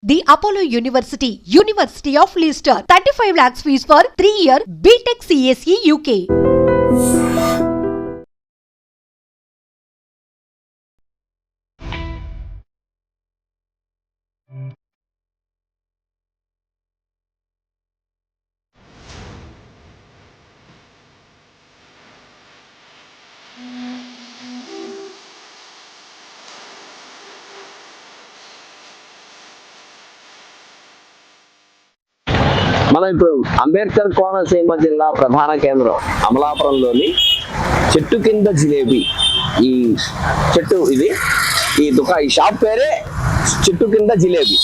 The Apollo University, University of Leicester, 35 lakhs fees for 3-year BTech CSE UK. మనం ఇప్పుడు అంబేద్కర్ కోనసీమ జిల్లా ప్రధాన కేంద్రం అమలాపురంలోని చెట్టు కింద జిలేబీ ఈ చెట్టు ఇది ఈ షాప్ పేరే చెట్టు కింద జిలేబీ.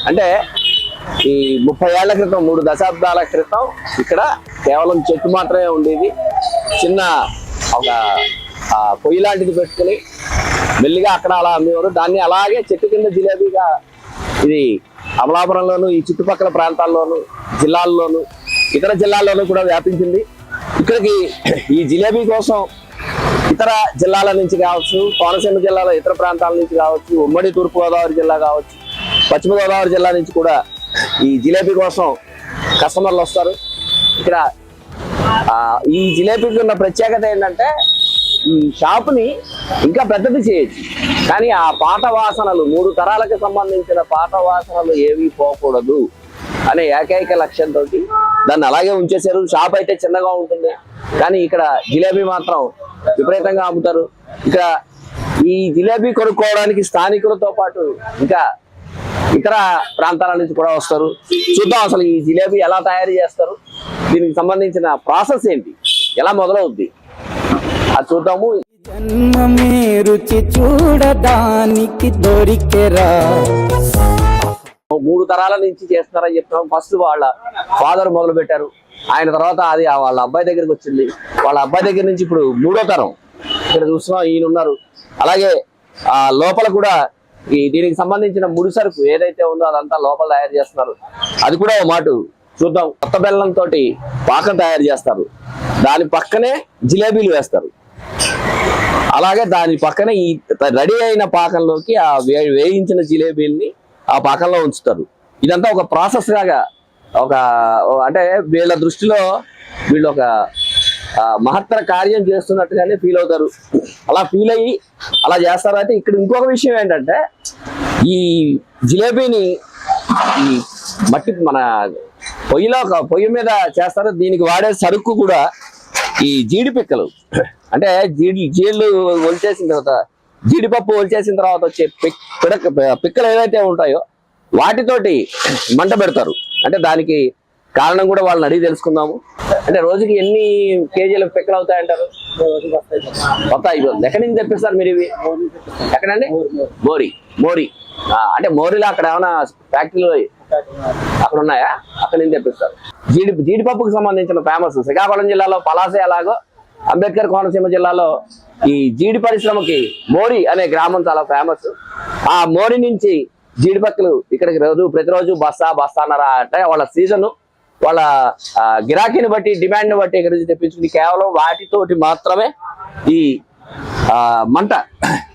అంటే ఈ 30 ఏళ్ల క్రితం 3 దశాబ్దాల క్రితం ఇక్కడ కేవలం చెట్టు మాత్రమే ఉండేది. చిన్న ఒక పొయ్యి లాంటిది పెట్టుకుని మెల్లిగా అక్కడ అలా అమ్మేవారు. దాన్ని అలాగే చెట్టు కింద జిలేబీగా ఇది అమలాపురంలోను ఈ చుట్టుపక్కల ప్రాంతాల్లోను జిల్లాల్లోను ఇతర జిల్లాల్లోనూ కూడా వ్యాపించింది. ఇక్కడికి ఈ జిలేబీ కోసం ఇతర జిల్లాల నుంచి కావచ్చు, కోనసీమ జిల్లాలో ఇతర ప్రాంతాల నుంచి కావచ్చు, ఉమ్మడి తూర్పుగోదావరి జిల్లా కావచ్చు, పశ్చిమ గోదావరి జిల్లా నుంచి కూడా ఈ జిలేబీ కోసం కస్టమర్లు వస్తారు. ఇక్కడ ఈ జిలేబీకి ఉన్న ప్రత్యేకత ఏంటంటే ఈ షాపుని ఇంకా పెద్దది చేయొచ్చు, కానీ ఆ పాత వాసనలు 3 తరాలకు సంబంధించిన పాత వాసనలు ఏవి పోకూడదు అనే ఏకైక లక్ష్యంతో దాన్ని అలాగే ఉంచేశారు. షాప్ అయితే చిన్నగా ఉంటుంది, కానీ ఇక్కడ జిలేబీ మాత్రం విపరీతంగా అమ్ముతారు. ఇక్కడ ఈ జిలేబీ కొనుక్కోవడానికి స్థానికులతో పాటు ఇంకా ఇతర ప్రాంతాల నుంచి కూడా వస్తారు. చూద్దాం అసలు ఈ జిలేబీ ఎలా తయారు చేస్తారు, దీనికి సంబంధించిన ప్రాసెస్ ఏంటి, ఎలా మొదలవుద్ది అది చూద్దాము. జన్మమే రుచి చూడడానికి దొరికెరా 3 తరాల నుంచి చేస్తున్నారని చెప్తున్నాం. ఫస్ట్ వాళ్ళ ఫాదర్ మొదలు పెట్టారు, ఆయన తర్వాత అది వాళ్ళ అబ్బాయి దగ్గరికి వచ్చింది, వాళ్ళ అబ్బాయి దగ్గర నుంచి ఇప్పుడు 3వ తరం ఇక్కడ చూస్తున్నాం ఈయన ఉన్నారు. అలాగే లోపల కూడా దీనికి సంబంధించిన ముడి సరుకు ఏదైతే ఉందో అదంతా లోపల తయారు చేస్తున్నారు. అది కూడా ఒక మాట చూద్దాం. కొత్త బెల్లంతో పాకం తయారు చేస్తారు, దాని పక్కనే జిలేబీలు వేస్తారు. అలాగే దాని పక్కనే ఈ రెడీ అయిన పాకంలోకి ఆ వేయించిన జిలేబీల్ని ఆ పాకంలో ఉంచుతారు. ఇదంతా ఒక ప్రాసెస్ లాగా అంటే వీళ్ళ దృష్టిలో వీళ్ళు ఒక మహత్తర కార్యం చేస్తున్నట్టుగానే ఫీల్ అవుతారు. అలా ఫీల్ అయ్యి అలా చేస్తారు. అయితే ఇక్కడ ఇంకొక విషయం ఏంటంటే ఈ జిలేబీని ఈ మన పొయ్యి మీద చేస్తారు. దీనికి వాడే సరుకు కూడా ఈ జీడి పిక్కలు, అంటే జీళ్ళు ఒలిచేసిన తర్వాత జీడిపప్పు ఒలిచేసిన తర్వాత వచ్చే పిక్కలు ఏవైతే ఉంటాయో వాటితోటి మంట పెడతారు. అంటే దానికి కారణం కూడా వాళ్ళని అడిగి తెలుసుకుందాము. అంటే రోజుకి ఎన్ని కేజీల పిక్కలు అవుతాయంటారు? ఎక్కడి నుంచి తెప్పిస్తారు మీరు ఇవి? ఎక్కడండి? మోరి అంటే మోరిలో అక్కడ ఏమైనా ఫ్యాక్టరీలు అక్కడ ఉన్నాయా? అక్కడి నుంచి తెప్పిస్తారు. జీడిపప్పుకు సంబంధించిన ఫేమస్ శ్రీకాకుళం జిల్లాలో పలాసే, అలాగో అంబేద్కర్ కోనసీమ జిల్లాలో ఈ జీడి పరిశ్రమకి మోరి అనే గ్రామం చాలా ఫేమస్. ఆ మోరి నుంచి జీడిపక్కలు ఇక్కడికి ప్రతిరోజు బస్తాన్నర అంటే వాళ్ళ సీజన్, వాళ్ళ గిరాకీని బట్టి, డిమాండ్ని బట్టి ఇక్కడ నుంచి తెప్పించుకుని కేవలం వాటితోటి మాత్రమే ఈ మంట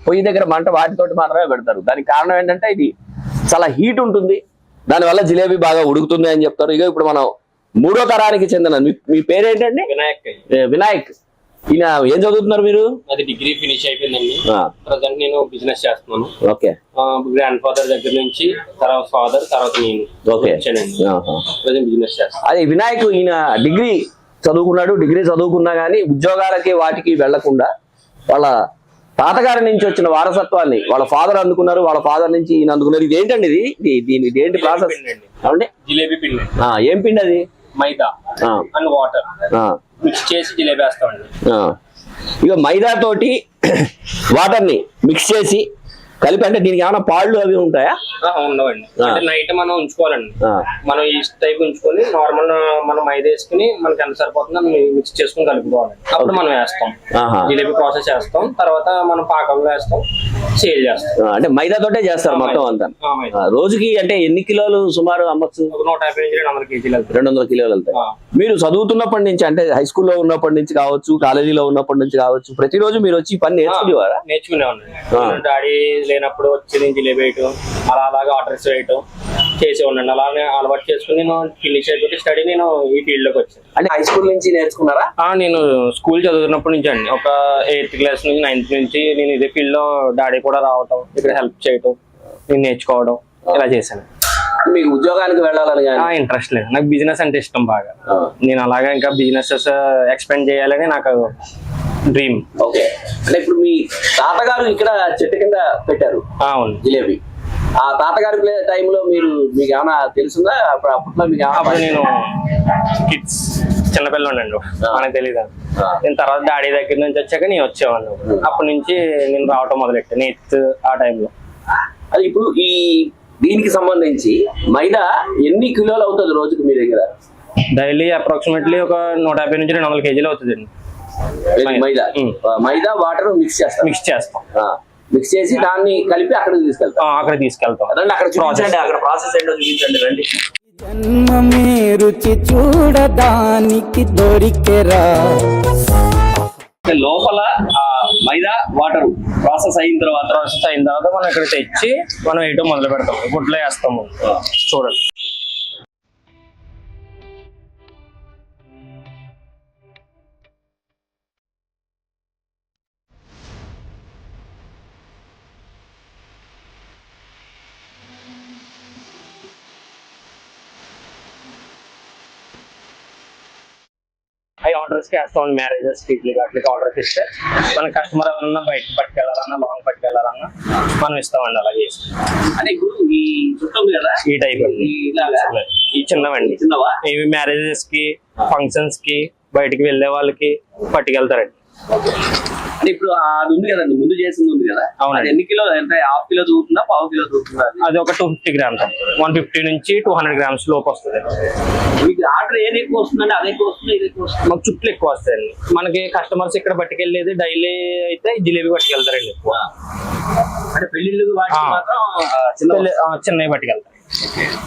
పొయ్యి దగ్గర మంట వాటితోటి మాత్రమే పెడతారు. దానికి కారణం ఏంటంటే ఇది చాలా హీట్ ఉంటుంది, దానివల్ల జిలేబీ బాగా ఉడుకుతుంది అని చెప్తారు. ఇక ఇప్పుడు మనం 3వ తరానికి చెందిన మీ పేరేంటండి? వినాయక్. ఈయన ఏం చదువుతున్నారు మీరు? అది డిగ్రీ ఫినిష్ అయిపోయిందండి. ప్రజెంట్ నేను బిజినెస్ చేస్తున్నాను. ఓకే. గ్రాండ్ ఫాదర్ దగ్గర నుంచి తర్వాత ఫాదర్, తర్వాత నేను ప్రజెంట్ బిజినెస్ చేస్తాను. అదే వినాయక్ ఈయన డిగ్రీ చదువుకున్నాడు. డిగ్రీ చదువుకున్నా కానీ ఉద్యోగాలకి వాటికి వెళ్లకుండా వాళ్ళ తాతగారి నుంచి వచ్చిన వారసత్వాన్ని వాళ్ళ ఫాదర్ అందుకున్నారు, వాళ్ళ ఫాదర్ నుంచి ఈయన అందుకున్నారు. ఇది ఏంటండి? ఇది ఏంటి ప్రాసెస్? అంటే జిలేబీ పిండి. ఏం పిండి అది? మైదా అండ్ వాటర్ మిక్స్ చేసి జిలేబీ వేస్తామండి. ఇక మైదా తోటి వాటర్ ని మిక్స్ చేసి కలిపి, అంటే దీనికి ఏమైనా పాళ్ళు అవి ఉంటాయా? ఉండవండి. అంటే నైట్ మనం ఉంచుకోవాలండి. మనం ఈ టైప్ ఉంచుకొని నార్మల్ మనం మైదా వేసుకుని మనకి ఎంత సరిపోతుందో మిక్స్ చేసుకుని కలుపుకోవాలండి. అప్పుడు మనం వేస్తాం, జిలేబీ ప్రాసెస్ చేస్తాం, తర్వాత మనం పాకంలో వేస్తాం, సేల్ చేస్తాం. అంటే మైదా తోటే చేస్తారు మొత్తం అంతా. రోజుకి అంటే ఎన్ని కిలోలు సుమారు అమ్మచ్చు? 150 నుంచి 200 కేజీలు 200 కిలోలు వెళ్తాయి. మీరు చదువుతున్నప్పటి నుంచి, అంటే హై స్కూల్లో ఉన్నప్పటి నుంచి కావచ్చు, కాలేజీలో ఉన్నప్పటి నుంచి కావచ్చు, ప్రతిరోజు మీరు వచ్చి పని నేర్చుకునేవారా? నేర్చుకునేవాడిని. డాడీ లేనప్పుడు వచ్చి జిలేబీ వేయటం, అలాగా ఆర్డర్స్ వేయటం, చేసేవాడిని. అలానే అలవాటు చేసుకుని నేను ఫినిష్ అయిపోతే స్టడీ నేను ఈ ఫీల్డ్ లోకి వచ్చాను. అంటే హై స్కూల్ నుంచి నేర్చుకున్నారా? నేను స్కూల్ చదువుతున్నప్పటి నుంచి అండి, ఒక 8th క్లాస్ నుంచి 9th నుంచి నేను ఇదే ఫీల్డ్ లో డాడీ కూడా రావటం, ఇక్కడ హెల్ప్ చేయటం, నేను నేర్చుకోవడం ఇలా చేశాను. మీకు ఉద్యోగానికి వెళ్ళాలని ఇంట్రెస్ట్ లేదు, నాకు బిజినెస్ అంటే ఇష్టం బాగా. నేను అలాగా ఇంకా బిజినెసెస్ ఎక్స్పెండ్ చేయాలని నాకు డ్రీమ్. ఓకే, అంటే ఇప్పుడు మీ తాతగారు ఇక్కడ చెట్టు కింద పెట్టారు అవును జిలేబీ. ఆ తాతగారి టైంలో మీకు ఏమైనా తెలుసుందా? అప్పట్లో మీకు అప్పుడు నేను కిడ్స్ చిన్నపిల్లండి, మనకు తెలీదు. నేను తర్వాత డాడీ దగ్గర నుంచి వచ్చాక నేను వచ్చేవాడిని. అప్పటి నుంచి నేను రావటం మొదలెట్టాను 8th ఆ టైంలో. అది ఇప్పుడు ఈ దీనికి సంబంధించి మైదా ఎన్ని కిలోలు అవుతుంది రోజుకి మీ దగ్గర? డైలీ అప్రాక్సిమేట్లీ ఒక 150 నుంచి 200 కేజీలు అవుతుందండి. మైదా వాటర్ మిక్స్ చేస్తాం. మిక్స్ చేసి దాన్ని కలిపి అక్కడికి తీసుకెళ్తాం. అక్కడ చూపించండి, అక్కడ ప్రాసెస్ ఏంటో చూపించండి రండి. జన్మమే రుచి చూడడానికి దొరికెరా. లోపల మైదా వాటర్ ప్రాసెస్ అయిన తర్వాత మనం ఇక్కడ తెచ్చి మనం వేయటం మొదలు పెడతాం. గుడ్లో వేస్తాము చూడండి. అవి ఆర్డర్స్ కి వేస్తాం. మ్యారేజెస్ అట్లకి ఆర్డర్స్ ఇస్తే మన కస్టమర్ ఎవరన్నా బయటకు పట్టుకెళ్ళాలన్నా లాంగ్ పట్టుకెళ్ళాలన్నా మనం ఇస్తామండి. అలా చేసి అంటే ఇప్పుడు ఈ చుట్టం కదా ఈ టైప్ అండి, ఈ చిన్నవండి. ఇవి మ్యారేజెస్ కి ఫంక్షన్స్ కి బయటికి వెళ్ళే వాళ్ళకి పట్టుకెళ్తారండి. అంటే ఇప్పుడు అది ఉంది కదండి, ముందు చేసింది ఉంది కదా, అది ఎన్ని కిలో? అంటే హాఫ్ కిలో దూరుతుందా, పావు కిలో దూరుతుందా? అది ఒక 250 grams, 150 నుంచి 200 grams లోపు వస్తుంది. మీకు ఆర్డర్ ఏది ఎక్కువ వస్తుందండి? అది ఎక్కువ వస్తుంది, ఇది ఎక్కువ వస్తుంది? మాకు చుట్టూ ఎక్కువ వస్తాయండి. మనకి కస్టమర్స్ ఇక్కడ పట్టుకెళ్ళేది డైలీ అయితే జిలేబీ పట్టుకెళ్తారండి ఎక్కువ. అంటే పెళ్లిళ్ళు వాటికి మాత్రం చిన్నవి పట్టుకెళ్తారు.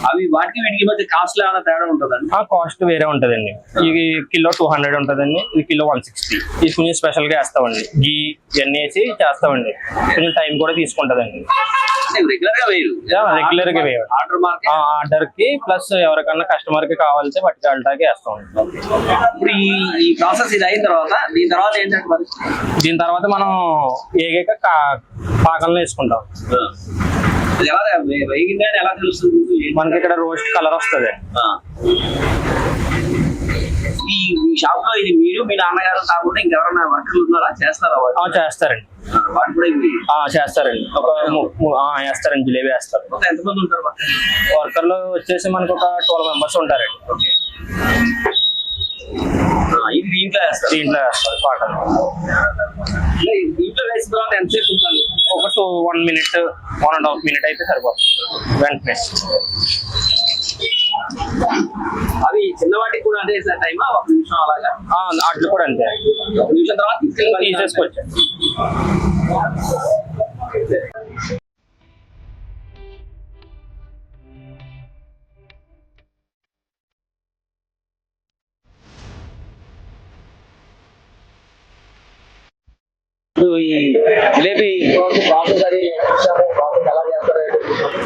అవి వాటికి వీటికి మధ్య కాస్ట్ లో ఏమైనా తేడా ఉంటుందండి? కాస్ట్ వేరే ఉంటదండి. ఇది కిలో 200 ఉంటదండి, ఇది కిలో 160. ఇది కొంచెం స్పెషల్ గా వేస్తామండి, గీ ఇవన్నీ వేసి చేస్తామండి. కొంచెం టైం కూడా తీసుకుంటదండి. రెగ్యులర్ గా వేయాలి ఆర్డర్ కి, ప్లస్ ఎవరికన్నా కస్టమర్ కి కావాల్సి పట్టుకెళ్ళటానికి వేస్తామండి. ఇప్పుడు ఈ ప్రాసెస్ ఇది అయిన తర్వాత దీని తర్వాత మనం ఏగైక పాకంలో వేసుకుంటాం. ఎలా తెలుస్తుంది మనకి? ఇక్కడ రోస్ట్ కలర్ వస్తుంది. ఈ షాప్ లో ఇది మీరు మీ నాన్నగారు కాకుండా ఇంకెవరైనా వర్కర్లు ఉన్నారా? చేస్తారా? చేస్తారండి, వాటి కూడా చేస్తారండి. వేస్తారండి, జిలేబీ వేస్తారు. ఎంతమంది ఉంటారు వర్కర్లు? వచ్చేసి మనకు ఒక 12 members ఉంటారండి. ఇది దీంట్లో వేస్తారు పాటలు. దీంట్లో వేసిన తర్వాత ఎంతసేపు ఉంటుంది? ఒక 1 minute 1.5 minutes అయితే సరిపోతుంది వెంటనే. అవి చిన్నవాటికి కూడా అదే సార్ టైమా? 1 నిమిషం అలాగా? అట్లు కూడా అంతే, 1 నిమిషం తర్వాత తీసేసుకోవచ్చు. ఈ జిలేబీ ప్రాసెస్ అది ఎలా చేస్తారు?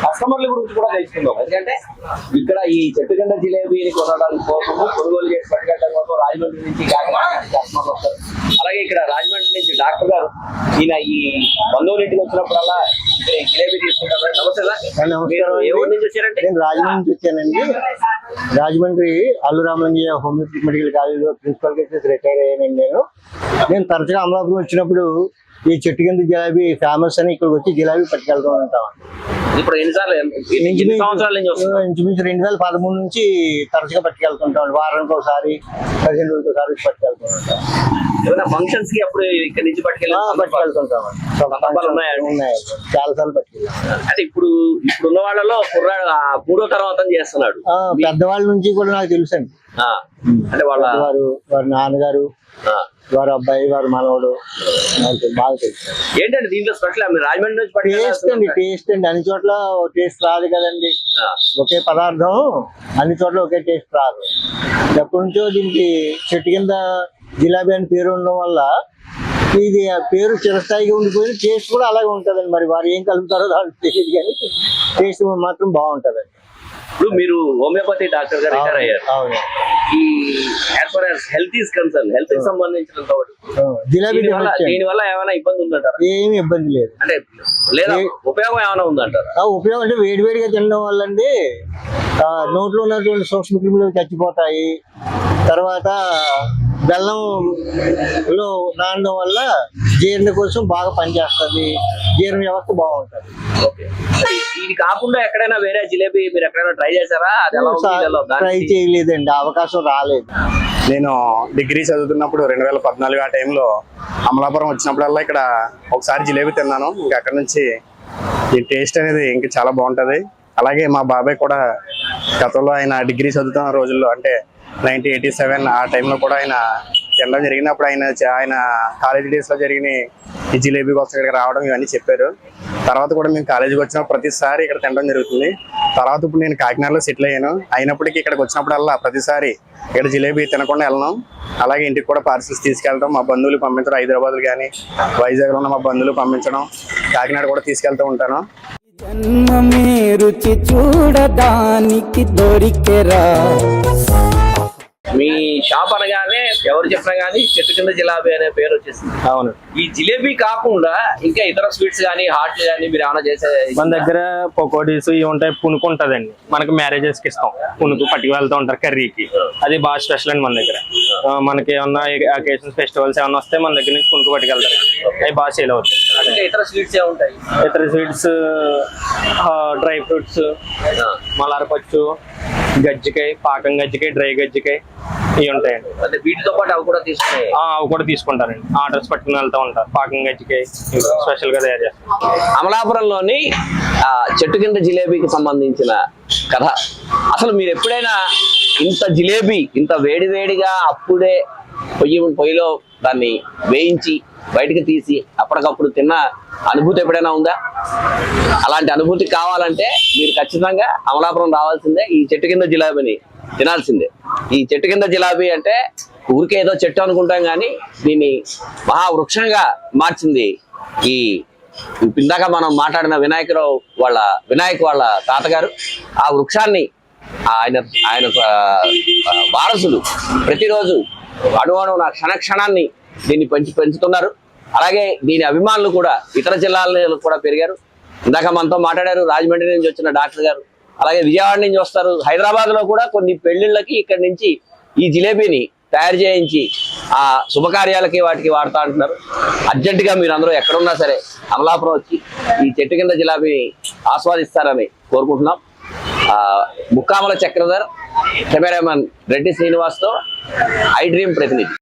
కస్టమర్ల గురించి కూడా తెలుసుకుందాం. ఎందుకంటే ఇక్కడ ఈ చెట్టు కింద జిలేబీని కొనడానికి కోసం, కొనుగోలు చేసి పట్టుకెళ్ళడం కోసం రాజమండ్రి నుంచి కస్టమర్లు వస్తారు. అలాగే ఇక్కడ రాజమండ్రి నుంచి డాక్టర్ గారు, ఈయన ఈ బంధువులింటికి వచ్చినప్పుడల్లా జిలేబీ తీసుకుంటారు. నమస్తే సార్, ఏ ఊరి నుంచి వచ్చారంటే? నేను రాజమండ్రి నుంచి వచ్చానండి. Rajahmundry Allu Ramalingaiah homoeopathic medical college లో ప్రిన్సిపల్ గా చేసి రిటైర్ అయ్యానండి. నేను తరచుగా అమలాపురం వచ్చినప్పుడు ఈ చెట్టు కింద జిలేబీ ఫేమస్ అని ఇక్కడికి వచ్చి జిలేబీ పట్టుకెళ్తూ ఉంటాం. ఇప్పుడు ఎన్నిసార్లు? ఇంచుమించు 2013 నుంచి తరచుగా పట్టుకెళ్తుంటాం. వారానికి ఒకసారి, 15 రోజులకు ఒకసారి పట్టుకెళ్తూ ఉంటాం. ఏమైనా ఫంక్షన్స్ కి అప్పుడు ఇక్కడ నుంచి పట్టుకెళ్తుంటాం. ఉన్నాయి, చాలా సార్లు పట్టుకెళ్ళాం. అంటే ఇప్పుడు ఉన్న వాళ్ళలో కుర్రాడు 3వ తరం చేస్తున్నాడు. పెద్దవాళ్ళ నుంచి కూడా నాకు తెలుసు అండి. అంటే వారి నాన్నగారు, వారి అబ్బాయి, వారి మనవడు నాకు బాగా తెలుసు. ఏంటంటే దీంట్లో స్పెషల్ రాజమండ్రి నుంచి టేస్ట్ అండి. అన్ని చోట్ల టేస్ట్ రాదు కదండి. ఒకే పదార్థం అన్ని చోట్ల ఒకే టేస్ట్ రాదు. ఎప్పటి నుంచో దీనికి చెట్టు కింద జిలేబీ అని పేరు ఉండడం వల్ల ఇది పేరు చిరస్థాయిగా ఉండిపోయింది. టేస్ట్ కూడా అలాగే ఉంటుందండి. మరి వారు ఏం కలుపుతారో దానికి తెలియదు, కానీ టేస్ట్ మాత్రం బాగుంటుందండి. ఇప్పుడు మీరు హోమియోపతి డాక్టర్ గా రిటైర్ అయ్యారు. అవును. ఈ as for as health is concern, health కి సంబంధించినంత వరకు జిలేబీ దీని వల్ల ఏమైనా ఇబ్బంది ఉందంటారా? ఏమి ఇబ్బంది లేదు. అంటే లేదా ఉపయోగం ఏమైనా ఉందంటారా? ఉపయోగం అంటే వేడివేడిగా తినడం వల్ల అండి నోట్లో ఉన్నటువంటి సూక్ష్మ క్రిములు చచ్చిపోతాయి. తర్వాత బెల్లంలో నానడం వల్ల జీర్ణ కోసం బాగా పనిచేస్తుంది, జీర్ణ వ్యవస్థ బాగుంటుంది. ఇది కాకుండా ఎక్కడైనా వేరే జిలేబీ మీరు ఎక్కడైనా ట్రై చేశారా? అది ఎలా ఉంది? ట్రై చేయలేదండి, అవకాశం రాలేదు. నేను డిగ్రీ చదువుతున్నప్పుడు 2014 ఆ టైంలో అమలాపురం వచ్చినప్పుడల్లా ఇక్కడ ఒకసారి జిలేబీ తిన్నాను. ఇంకా అక్కడ నుంచి ఈ టేస్ట్ అనేది ఇంకా చాలా బాగుంటుంది. అలాగే మా బాబాయ్ కూడా గతంలో ఆయన డిగ్రీ చదువుతున్న రోజుల్లో అంటే 1987 ఆ టైంలో కూడా ఆయన తినడం జరిగినప్పుడు ఆయన కాలేజ్ డేస్లో జరిగిన ఈ జిలేబీ కోసం ఇక్కడికి రావడం ఇవన్నీ చెప్పారు. తర్వాత కూడా మేము కాలేజీకి వచ్చిన ప్రతిసారి ఇక్కడ తినడం జరుగుతుంది. తర్వాత ఇప్పుడు నేను కాకినాడలో సెటిల్ అయ్యాను. అయినప్పటికీ ఇక్కడికి వచ్చినప్పుడల్లా ప్రతిసారి ఇక్కడ జిలేబీ తినకుండా వెళ్ళడం, అలాగే ఇంటికి కూడా పార్సిల్స్ తీసుకెళ్ళడం, మా బంధువులు పంపించడం, హైదరాబాద్లో కానీ వైజాగ్లో ఉన్న మా బంధువులు పంపించడం, కాకినాడ కూడా తీసుకెళ్తూ ఉంటాను. జన్మమే రుచి చూడడానికి దొరికెరా. మీ షాప్ అనగానే ఎవరు చెప్పినా గానీ చెట్టు కింద జిలేబీ అనే పేరు వచ్చేసింది. అవును. ఈ జిలేబీ కాకుండా ఇంకా ఇతర స్వీట్స్ కానీ హాట్ కానీ మీరు ఏమైనా చేసే? మన దగ్గర పకోడీస్ ఇవి ఉంటాయి, పునుకు ఉంటదండి. మనకి మ్యారేజెస్ కి ఇస్తాం పునుకు, పట్టుకు వెళ్తూ ఉంటారు కర్రీకి. అది బాగా స్పెషల్ అండి మన దగ్గర. మనకి ఏమన్నా అకేషన్స్ ఫెస్టివల్స్ ఏమన్నా వస్తే మన దగ్గర నుంచి పునుకు పట్టుకెళ్తారు. అవి బాగా సేల్ అవుతాయి. అంటే ఇతర స్వీట్స్ ఏ ఉంటాయి? ఇతర స్వీట్స్ డ్రై ఫ్రూట్స్, మలారపచ్చు, గజ్జికాయ, పాకం గజ్జికాయ, డ్రై గజ్జికాయ ఇవి ఉంటాయండి. అంటే వీటితో పాటు అవి కూడా తీసుకున్నాయి? అవి కూడా తీసుకుంటారండి. ఆర్డర్స్ పట్టుకుని వెళ్తూ ఉంటారు. పాకం గజ్జికాయ స్పెషల్ గా తయారు చేస్తారు. అమలాపురంలోని చెట్టు కింద జిలేబీకి సంబంధించిన కథ. అసలు మీరు ఎప్పుడైనా ఇంత జిలేబీ ఇంత వేడివేడిగా అప్పుడే పొయ్యిలో దాన్ని వేయించి బయటకు తీసి అప్పటికప్పుడు తిన్న అనుభూతి ఎప్పుడైనా ఉందా? అలాంటి అనుభూతి కావాలంటే మీరు ఖచ్చితంగా అమలాపురం రావాల్సిందే. ఈ చెట్టు కింద జిలేబీని తినాల్సిందే. ఈ చెట్టు కింద జిలేబీ అంటే ఊరికే ఏదో చెట్టు అనుకుంటాం కానీ దీన్ని మహావృక్షంగా మార్చింది ఈ ఇందాక మనం మాట్లాడిన వినాయక్ వాళ్ళ తాతగారు. ఆ వృక్షాన్ని ఆయన వారసులు ప్రతిరోజు అణువణువున క్షణాన్ని దీన్ని పెంచుతున్నారు. అలాగే దీని అభిమానులు కూడా ఇతర జిల్లాల కూడా పెరిగారు. ఇందాక మనతో మాట్లాడారు రాజమండ్రి నుంచి వచ్చిన డాక్టర్ గారు, అలాగే విజయవాడ నుంచి వస్తారు. హైదరాబాద్ లో కూడా కొన్ని పెళ్లిళ్ళకి ఇక్కడి నుంచి ఈ జిలేబీని తయారు చేయించి ఆ శుభకార్యాలకి వాటికి వాడుతూ అంటున్నారు. అర్జెంటుగా మీరు అందరూ ఎక్కడున్నా సరే అమలాపురం వచ్చి ఈ చెట్టు కింద జిలేబీని ఆస్వాదిస్తారని కోరుకుంటున్నాం. ముక్కామల చక్రధర్, కెమెరామెన్ రెడ్డి శ్రీనివాస్తో ఐ డ్రీమ్ ప్రతినిధి.